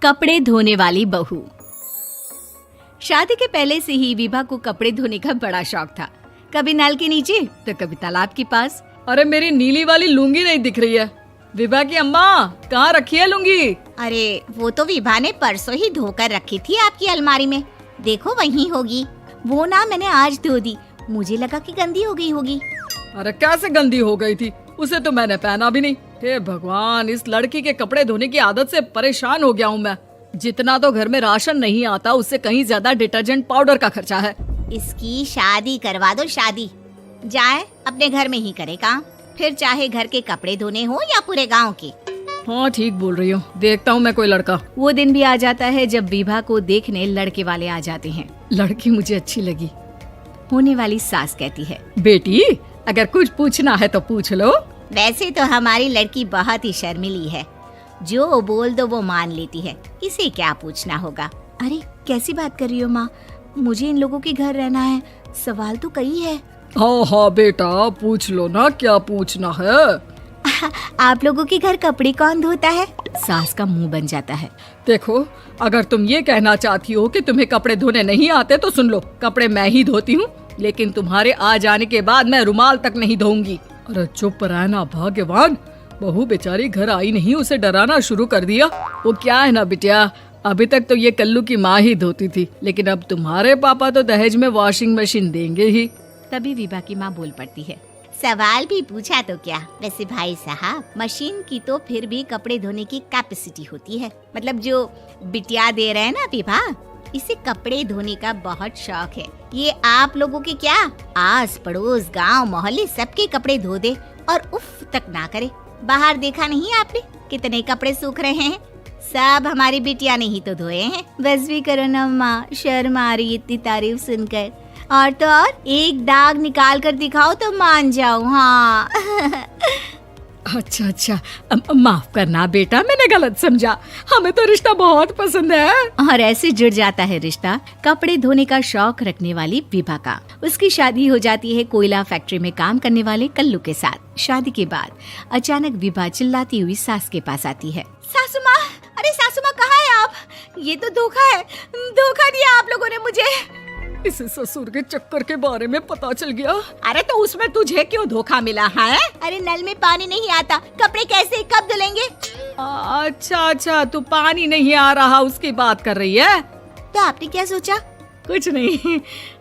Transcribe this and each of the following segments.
कपड़े धोने वाली बहू। शादी के पहले से ही विभा को कपड़े धोने का बड़ा शौक था। कभी नल के नीचे तो कभी तालाब के पास। अरे मेरी नीली वाली लुंगी नहीं दिख रही है। विभा की अम्मा, कहाँ रखी है लुंगी? अरे वो तो विभा ने परसों ही धोकर रखी थी आपकी अलमारी में, देखो वहीं होगी। वो ना मैंने आज धो दी, मुझे लगा कि गंदी हो गई होगी। अरे कैसे गंदी हो गई थी? उसे तो मैंने पहना भी नहीं। हे भगवान, इस लड़की के कपड़े धोने की आदत से परेशान हो गया हूँ मैं। जितना तो घर में राशन नहीं आता, उससे कहीं ज्यादा डिटर्जेंट पाउडर का खर्चा है। इसकी शादी करवा दो, शादी जाए अपने घर में ही करे काम, फिर चाहे घर के कपड़े धोने हो या पूरे गांव के। हाँ ठीक बोल रही हो, देखता हूँ मैं कोई लड़का। वो दिन भी आ जाता है जब विभा को देखने लड़के वाले आ जाते हैं। लड़की मुझे अच्छी लगी। होने वाली सास कहती है, बेटी अगर कुछ पूछना है तो पूछ लो। वैसे तो हमारी लड़की बहुत ही शर्मीली है, जो बोल दो वो मान लेती है, इसे क्या पूछना होगा। अरे कैसी बात कर रही हो माँ, मुझे इन लोगों के घर रहना है, सवाल तो कई है। हाँ हाँ बेटा, पूछ लो ना, क्या पूछना है। आप लोगों के घर कपड़े कौन धोता है? सास का मुंह बन जाता है। देखो, अगर तुम ये कहना चाहती हो कि तुम्हें कपड़े धोने नहीं आते तो सुन लो, कपड़े मैं ही धोती हूँ, लेकिन तुम्हारे आ जाने के बाद मैं रुमाल तक नहीं धोऊंगी। अरे चुप रहना भाग्यवान, बहू बेचारी घर आई नहीं, उसे डराना शुरू कर दिया। वो क्या है ना बिटिया, अभी तक तो ये कल्लू की माँ ही धोती थी, लेकिन अब तुम्हारे पापा तो दहेज में वॉशिंग मशीन देंगे ही। तभी विभा की माँ बोल पड़ती है, सवाल भी पूछा तो क्या। वैसे भाई साहब, मशीन की तो फिर भी कपड़े धोने की कैपेसिटी होती है, मतलब जो बिटिया दे रहे हैं ना विभा, इसे कपड़े धोने का बहुत शौक है। ये आप लोगों के क्या, आस पड़ोस गांव मोहल्ले सबके कपड़े धो दे और उफ तक ना करे। बाहर देखा नहीं आपने कितने कपड़े सूख रहे हैं, सब हमारी बिटिया ने ही तो धोए हैं। बस भी करो ना माँ, शर्म आ रही इतनी तारीफ सुनकर। और तो और एक दाग निकाल कर दिखाओ तो मान जाऊँ। हाँ अच्छा, माफ करना बेटा, मैंने गलत समझा। हमें तो रिश्ता बहुत पसंद है। और ऐसे जुड़ जाता है रिश्ता कपड़े धोने का शौक रखने वाली विभा का। उसकी शादी हो जाती है कोयला फैक्ट्री में काम करने वाले कल्लू के साथ। शादी के बाद अचानक विभा चिल्लाती हुई सास के पास आती है। सासू माँ, अरे सासू माँ कहाँ है आप? ये तो धोखा है, धोखा दिया आप लोगों ने मुझे। इसे ससुर के चक्कर के बारे में पता चल गया। अरे तो उसमें तुझे क्यों धोखा मिला है? अरे नल में पानी नहीं आता, कपड़े कैसे कब धुलेंगे? अच्छा, तू पानी नहीं आ रहा उसकी बात कर रही है। तो आपने क्या सोचा? कुछ नहीं।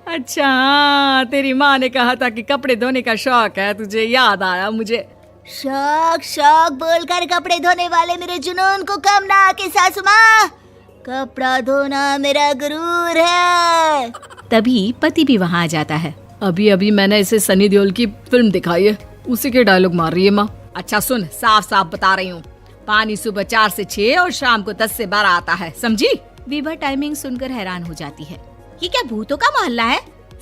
अच्छा, तेरी माँ ने कहा था कि कपड़े धोने का शौक है तुझे, याद आया मुझे। शौक बोलकर कपड़े धोने वाले मेरे जुनून को कम ना आके सासू माँ, कपड़ा धोना मेरा गुरूर है। तभी पति भी वहाँ आ जाता है। अभी मैंने इसे सनी देओल की फिल्म दिखाई है, उसी के डायलॉग मार रही है माँ। अच्छा सुन, साफ बता रही हूँ, पानी सुबह 4 से 6 और शाम को 10 से 12 आता है, समझी? विभा टाइमिंग सुनकर हैरान हो जाती है। ये क्या भूतों का मोहल्ला है?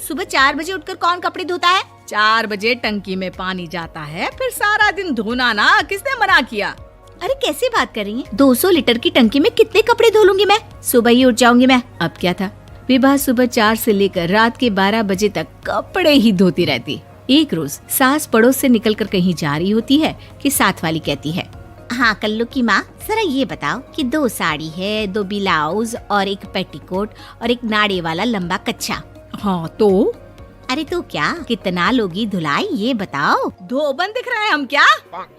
सुबह 4 बजे उठकर कौन कपड़े धोता है? 4 बजे टंकी में पानी जाता है, फिर सारा दिन धोना ना, किसने मना किया? अरे कैसी बात कर रही हैं? 200 लीटर की टंकी में कितने कपड़े धो लूंगी मैं, सुबह ही उठ जाऊंगी मैं। अब क्या था, विभा सुबह 4 से लेकर रात के 12 बजे तक कपड़े ही धोती रहती। एक रोज सास पड़ोस से निकलकर कहीं जा रही होती है कि साथ वाली कहती है, हाँ कल्लू की माँ, जरा ये बताओ कि 2 साड़ी है, 2 ब्लाउज और एक पेटीकोट और एक नाड़े वाला लंबा कच्छा। हाँ तो? अरे तो क्या, कितना लोगी धुलाई ये बताओ। धोबन दिख रहे हैं हम क्या?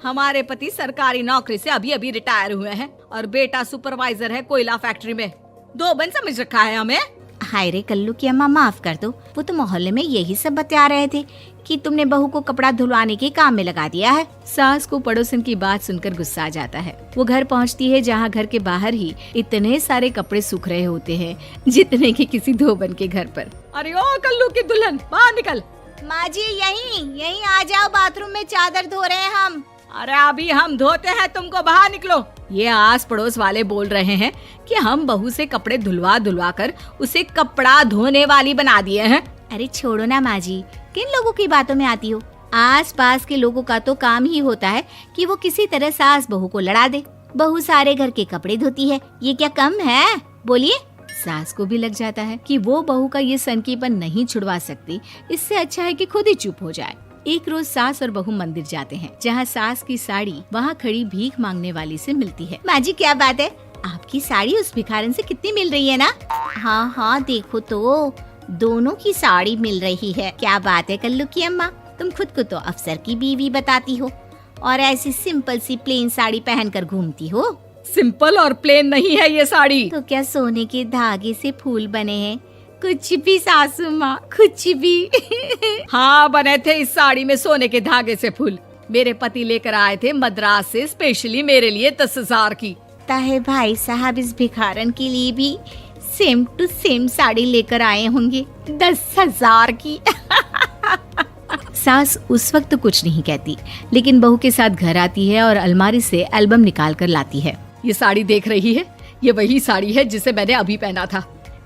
हमारे पति सरकारी नौकरी से अभी रिटायर हुए हैं और बेटा सुपरवाइजर है कोयला फैक्ट्री में। धोबन समझ रखा है हमें। हाय रे कल्लू की अम्मा, माफ कर दो, वो तो मोहल्ले में यही सब बता रहे थे कि तुमने बहू को कपड़ा धुलवाने के काम में लगा दिया है। सास को पड़ोसन की बात सुनकर गुस्सा आ जाता है। वो घर पहुंचती है जहां घर के बाहर ही इतने सारे कपड़े सूख रहे होते हैं जितने कि किसी धोबन के घर पर। अरे ओ कल्लू की दुल्हन, बाहर निकल। माँ जी यहीं आ जाओ, बाथरूम में चादर धो रहे हैं हम। अरे अभी हम धोते हैं, तुमको बाहर निकलो। ये आस पड़ोस वाले बोल रहे हैं कि हम बहू से कपड़े धुलवा कर उसे कपड़ा धोने वाली बना दिए हैं। अरे छोड़ो ना माँ जी, किन लोगों की बातों में आती हो? आस पास के लोगों का तो काम ही होता है कि वो किसी तरह सास बहू को लड़ा दे। बहू सारे घर के कपड़े धोती है, ये क्या कम है? बोलिए। सास को भी लग जाता है कि वो बहू का ये सनकीपन नहीं छुड़वा सकती, इससे अच्छा है कि खुद ही चुप हो जाए। एक रोज सास और बहू मंदिर जाते हैं, जहाँ सास की साड़ी वहाँ खड़ी भीख मांगने वाली से मिलती है। माँ जी क्या बात है, आपकी साड़ी उस भिखारन से कितनी मिल रही है ना? हाँ हाँ देखो तो, दोनों की साड़ी मिल रही है। क्या बात है कल्लू की अम्मा, तुम खुद को तो अफसर की बीवी बताती हो और ऐसी सिंपल सी प्लेन साड़ी पहनकर घूमती हो। सिंपल और प्लेन नहीं है ये साड़ी। तो क्या सोने के धागे से फूल बने हैं? कुछ भी सासू माँ, कुछ भी। हाँ बने थे इस साड़ी में सोने के धागे से फूल। मेरे पति लेकर आए थे मद्रास से स्पेशली मेरे लिए 10,000 की। ताहे भाई साहब इस भिखारन के लिए भी सेम टू सेम साड़ी लेकर आए होंगे 10,000 की। सास उस वक्त तो कुछ नहीं कहती, लेकिन बहू के साथ घर आती है और अलमारी से एल्बम निकाल कर लाती है। ये साड़ी देख रही है, ये वही साड़ी है जिसे मैंने अभी पहना था।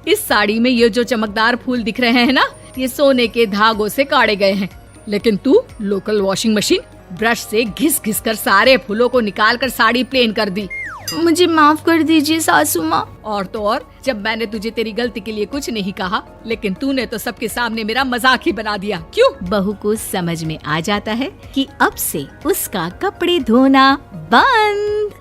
इस साड़ी में ये जो चमकदार फूल दिख रहे हैं ना, ये सोने के धागों से काढ़े गए हैं। लेकिन तू लोकल वॉशिंग मशीन ब्रश से घिस घिस कर सारे फूलों को निकाल कर साड़ी प्लेन कर दी। मुझे माफ कर दीजिए सासू माँ। और तो और, जब मैंने तुझे तेरी गलती के लिए कुछ नहीं कहा, लेकिन तूने तो सबके सामने मेरा मजाक ही बना दिया। क्यों? बहू को समझ में आ जाता है कि अब से उसका कपड़े धोना बंद।